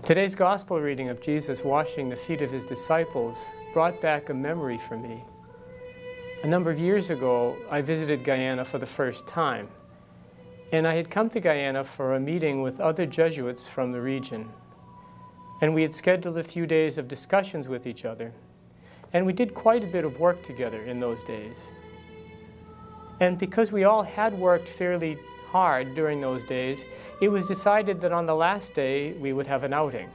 Today's gospel reading of Jesus washing the feet of his disciples brought back a memory for me. A number of years ago, I visited Guyana for the first time, and I had come to Guyana for a meeting with other Jesuits from the region. And we had scheduled a few days of discussions with each other, and we did quite a bit of work together in those days. And because we all had worked fairly hard during those days, it was decided that on the last day we would have an outing.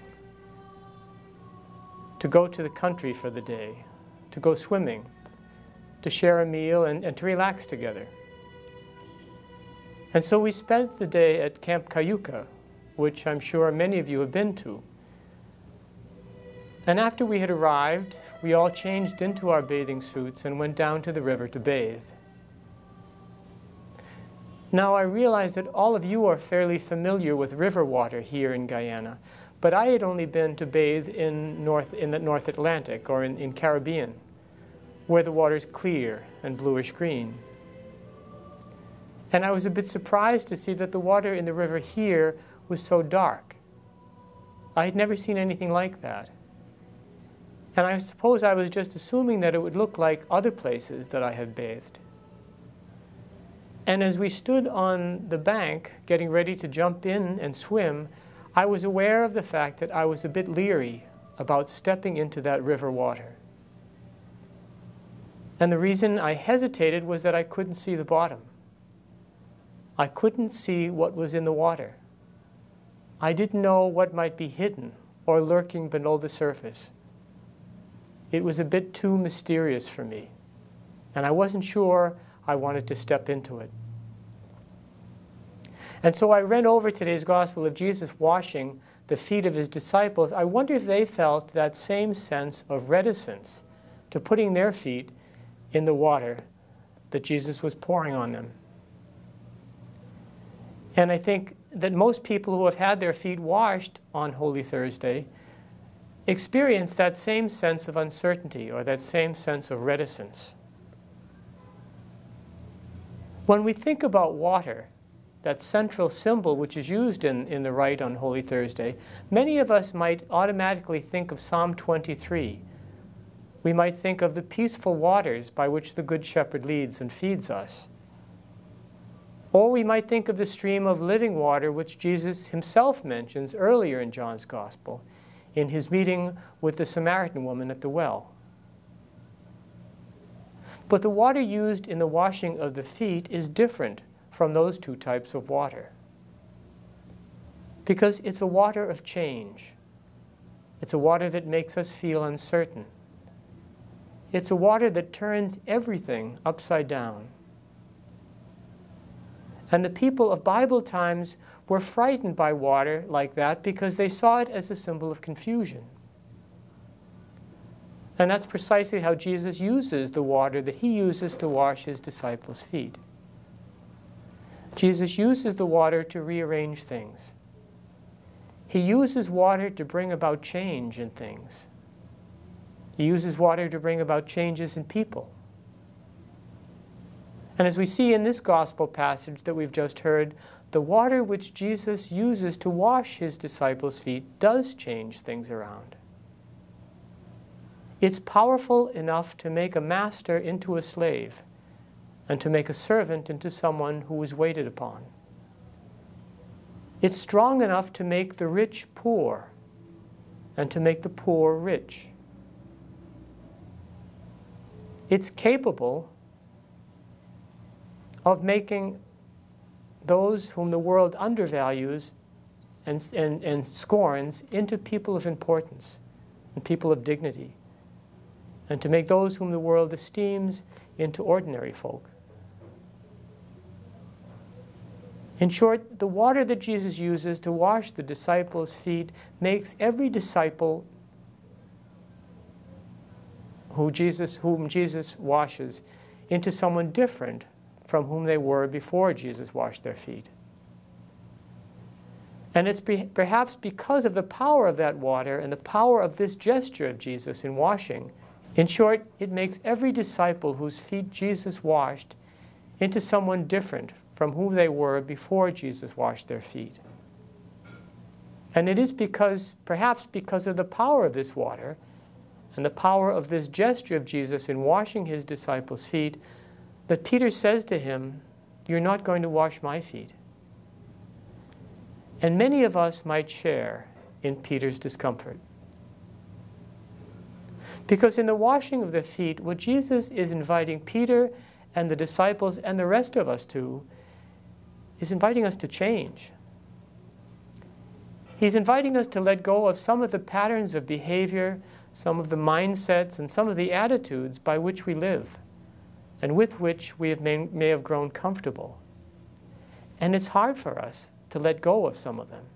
To go to the country for the day, to go swimming, to share a meal and to relax together. And so we spent the day at Camp Cayuca, which I'm sure many of you have been to. And after we had arrived, we all changed into our bathing suits and went down to the river to bathe. Now, I realize that all of you are fairly familiar with river water here in Guyana, but I had only been to bathe in the North Atlantic or in Caribbean, where the water is clear and bluish-green. And I was a bit surprised to see that the water in the river here was so dark. I had never seen anything like that. And I suppose I was just assuming that it would look like other places that I had bathed. And as we stood on the bank, getting ready to jump in and swim, I was aware of the fact that I was a bit leery about stepping into that river water. And the reason I hesitated was that I couldn't see the bottom. I couldn't see what was in the water. I didn't know what might be hidden or lurking below the surface. It was a bit too mysterious for me, and I wasn't sure I wanted to step into it. And so I read over today's gospel of Jesus washing the feet of his disciples. I wonder if they felt that same sense of reticence to putting their feet in the water that Jesus was pouring on them. And I think that most people who have had their feet washed on Holy Thursday experience that same sense of uncertainty or that same sense of reticence. When we think about water, that central symbol which is used in the rite on Holy Thursday, many of us might automatically think of Psalm 23. We might think of the peaceful waters by which the Good Shepherd leads and feeds us. Or we might think of the stream of living water which Jesus himself mentions earlier in John's Gospel in his meeting with the Samaritan woman at the well. But the water used in the washing of the feet is different from those two types of water, because it's a water of change. It's a water that makes us feel uncertain. It's a water that turns everything upside down. And the people of Bible times were frightened by water like that because they saw it as a symbol of confusion. And that's precisely how Jesus uses the water that he uses to wash his disciples' feet. Jesus uses the water to rearrange things. He uses water to bring about change in things. He uses water to bring about changes in people. And as we see in this gospel passage that we've just heard, the water which Jesus uses to wash his disciples' feet does change things around. It's powerful enough to make a master into a slave and to make a servant into someone who is waited upon. It's strong enough to make the rich poor and to make the poor rich. It's capable of making those whom the world undervalues and scorns into people of importance and people of dignity, and to make those whom the world esteems into ordinary folk. In short, the water that Jesus uses to wash the disciples' feet makes every disciple whom Jesus washes into someone different from whom they were before Jesus washed their feet. And it's perhaps because of the power of that water and the power of this gesture of Jesus in washing. In short, it makes every disciple whose feet Jesus washed into someone different from whom they were before Jesus washed their feet. And it is perhaps because of the power of this water and the power of this gesture of Jesus in washing his disciples' feet, that Peter says to him, "You're not going to wash my feet." And many of us might share in Peter's discomfort. Because in the washing of the feet, what Jesus is inviting Peter and the disciples and the rest of us to is inviting us to change. He's inviting us to let go of some of the patterns of behavior, some of the mindsets, and some of the attitudes by which we live, and with which we may have grown comfortable. And it's hard for us to let go of some of them.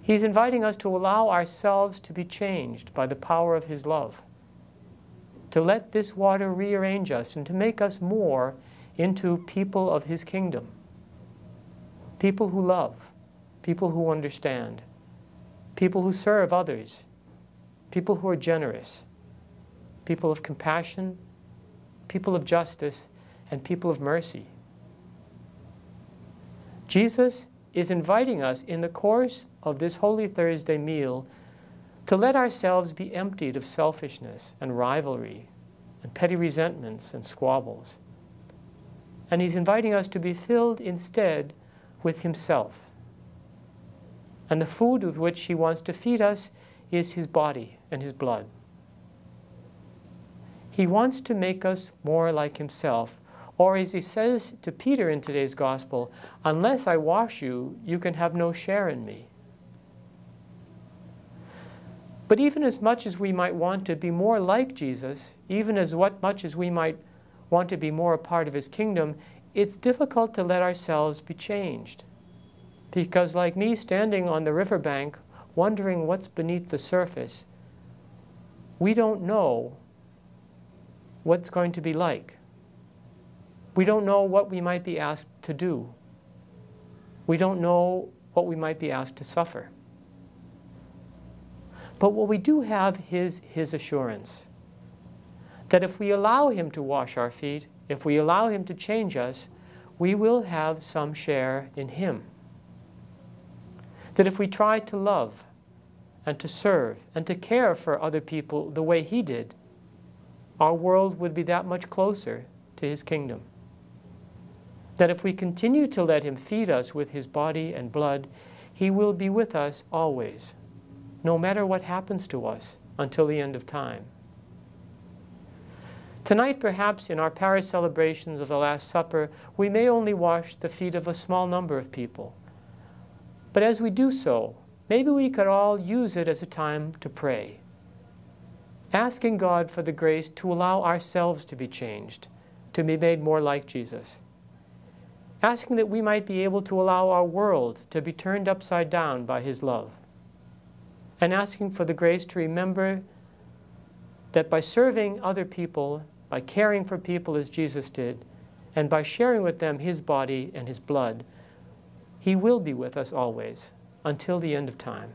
He's inviting us to allow ourselves to be changed by the power of his love, to let this water rearrange us and to make us more into people of his kingdom, people who love, people who understand, people who serve others, people who are generous, people of compassion, people of justice, and people of mercy. Jesus is inviting us in the course of this Holy Thursday meal to let ourselves be emptied of selfishness and rivalry and petty resentments and squabbles. And he's inviting us to be filled instead with himself. And the food with which he wants to feed us is his body and his blood. He wants to make us more like himself. Or as he says to Peter in today's gospel, "Unless I wash you, you can have no share in me." But even as much as we might want to be more like Jesus, even as much as we might want to be more a part of his kingdom, it's difficult to let ourselves be changed. Because like me standing on the riverbank, wondering what's beneath the surface, we don't know what's going to be like. We don't know what we might be asked to do. We don't know what we might be asked to suffer. But what we do have is his assurance that if we allow him to wash our feet, if we allow him to change us, we will have some share in him. That if we try to love and to serve and to care for other people the way he did, our world would be that much closer to his kingdom. That if we continue to let him feed us with his body and blood, he will be with us always, no matter what happens to us until the end of time. Tonight, perhaps in our parish celebrations of the Last Supper, we may only wash the feet of a small number of people. But as we do so, maybe we could all use it as a time to pray, asking God for the grace to allow ourselves to be changed, to be made more like Jesus. Asking that we might be able to allow our world to be turned upside down by his love. And asking for the grace to remember that by serving other people, by caring for people as Jesus did, and by sharing with them his body and his blood, he will be with us always, until the end of time.